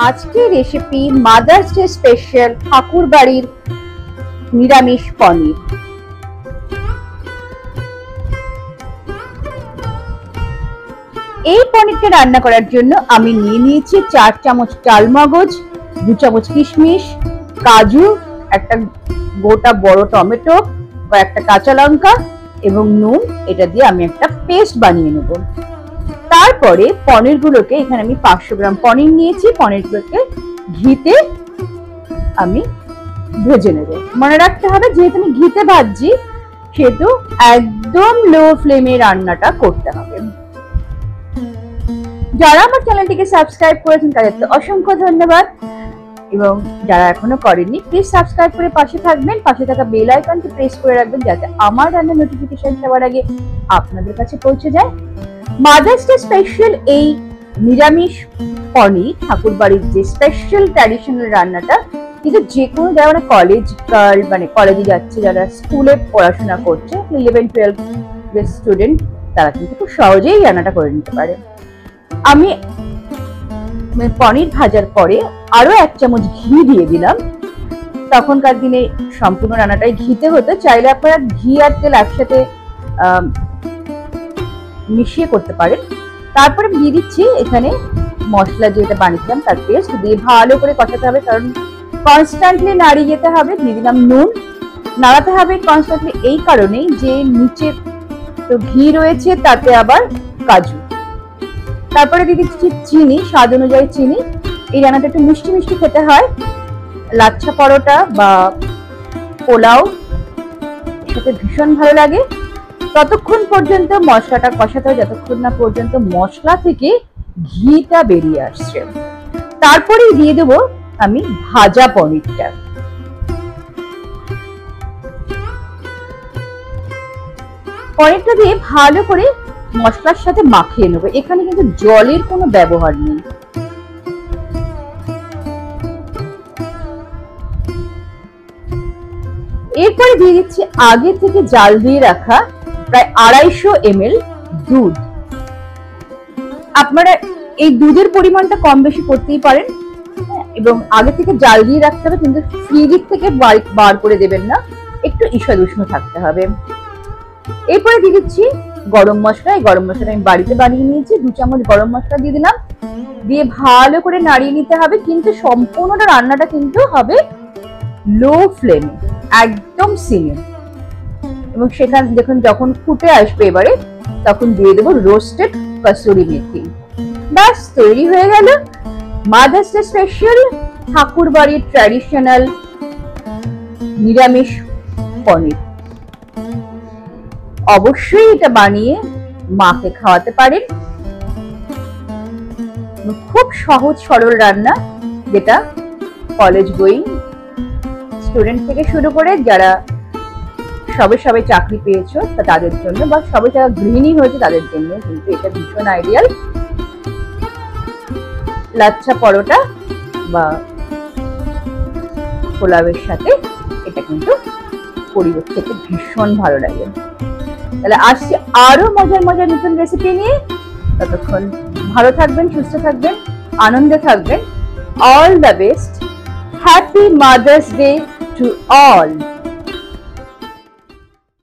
আজকের recipe mother's day special ঠাকুর বাড়ির নিরামিষ পনির। এই পনিরটা রান্না করার জন্য আমি নিয়ে নিয়েছি 4 চামচ চাল মগজ, 2 চামচ কিশমিশ, কাজু, একটা গোটা বড় টমেটো, কয়েকটা কাঁচা লঙ্কা এবং নুন। এটা দিয়ে আমি একটা পেস্ট বানিয়ে নেব। তারপরে পনিরগুলোকে, এখানে আমি 500 গ্রাম পনির নিয়েছি, পনিরগুলোকে ঘিতে আমি ভেজে নেব। মনে রাখতে হবে যেহেতু আমি ঘিতে ভাজছি সেহেতু একদম লো ফ্লেমে রান্নাটা করতে হবে। যারা আমার চ্যানেলটিকে সাবস্ক্রাইব করেছেন তাদের তো অসংখ্য ধন্যবাদ, এবং যারা এখনো করেননি প্লিজ সাবস্ক্রাইব করে পাশে থাকবেন। পাশে থাকা বেল আইকনটি প্রেস করে রাখবেন যাতে আমার রান্নার নোটিফিকেশন সবার আগে আপনাদের কাছে পৌঁছে যায়। মাদার্স ডে স্পেশাল এই নিরামিষ পনির ঠাকুর বাড়ির যে স্পেশাল ট্র্যাডিশনাল রান্নাটা কিন্তু যে কোনো যারা কলেজ গার্ল, মানে কলেজে যাচ্ছে, যারা স্কুলে পড়াশোনা করছে 11-12 স্টুডেন্ট, তারা কিন্তু খুব সহজেই রান্নাটা করে নিতে পারে। আমি পনির ভাজার পরে আরো 1 চামচ ঘি দিয়ে দিলাম। তখনকার দিনে সম্পূর্ণ রান্নাটাই ঘিতে হতো, চাইলে আপনারা ঘি আর তেল একসাথে মিশিয়ে করতে পারেন। তারপরে দিয়ে দিচ্ছি এখানে মশলা যেটা বানিয়েছিলাম তার পেস্ট দিয়ে ভালো করে কষাতে হবে, কারণ কনস্ট্যান্টলি নাড়িয়ে যেতে হবে। দিয়ে দিলাম নুন, নাড়াতে হবে কনস্ট্যান্টলি এই কারণেই যে নিচে তো ঘি রয়েছে, তাতে আবার কাজু। তারপরে দিয়ে দিচ্ছি চিনি, স্বাদ অনুযায়ী চিনি। এই রান্নাটা একটু মিষ্টি মিষ্টি খেতে হয়। লাচ্ছা পরোটা বা পোলাও সাথে ভীষণ ভালো লাগে। ততক্ষণ পর্যন্ত মশলাটা কষাতে হয় যতক্ষণ না পর্যন্ত মশলা থেকে ঘিটা বেরিয়ে আসছে। তারপরেই দিয়ে দেবো আমি ভাজা পনিরটা। পনিরটা দিয়ে ভালো করে মশলার সাথে মাখিয়ে নেবো। এখানে কিন্তু জলের কোনো ব্যবহার নেই। এরপরে দিয়ে দিচ্ছি আগে থেকে জাল দিয়ে রাখা প্রায় 250 ml দুধ। আপনারা এই দুধের পরিমাণটা কম বেশি করতেই পারেন, এবং আগে থেকে জাল দিয়ে রাখতে হবে, কিন্তু ফ্রিজ থেকে বার করে দেবেন না, একটু ঈষৎ উষ্ণ থাকতে হবে। এরপরে দিয়ে দিচ্ছি গরম মশলা। এই গরম মশলাটা আমি বাড়িতে বানিয়ে নিয়েছি। 2 চামচ গরম মশলা দিয়ে দিলাম, দিয়ে ভালো করে নাড়িয়ে নিতে হবে। কিন্তু সম্পূর্ণটা রান্নাটা কিন্তু হবে লো ফ্লেমে, একদম সিমে। এবং সেখানে দেখুন যখন ফুটে আসবে এবারে, তখন দিয়ে দেবো রোস্টেড কসুরি মেথি। ব্যাস তৈরি হয়ে গেল মাদার্স ডে স্পেশাল ঠাকুর বাড়ির ট্র্যাডিশনাল নিরামিষ পনির। অবশ্যই এটা বানিয়ে মাকে খাওয়াতে পারেন। খুব সহজ সরল রান্না, যেটা কলেজ গোয়িং স্টুডেন্ট থেকে শুরু করে যারা সবে চাকরি পেয়েছো তাদের জন্য, বা সবে যারা গৃহিণী হয়েছে তাদের জন্য কিন্তু এটা ভীষণ আইডিয়াল। লাচ্ছা পরোটা বা পোলাওয়ের সাথে এটা কিন্তু পরিবেশ খেতে ভীষণ ভালো লাগে। তাহলে আসছি আরো মজার মজার নতুন রেসিপি নিয়ে। ততক্ষণ ভালো থাকবেন, সুস্থ থাকবেন, আনন্দে থাকবেন। All the best. Happy mother's day to all.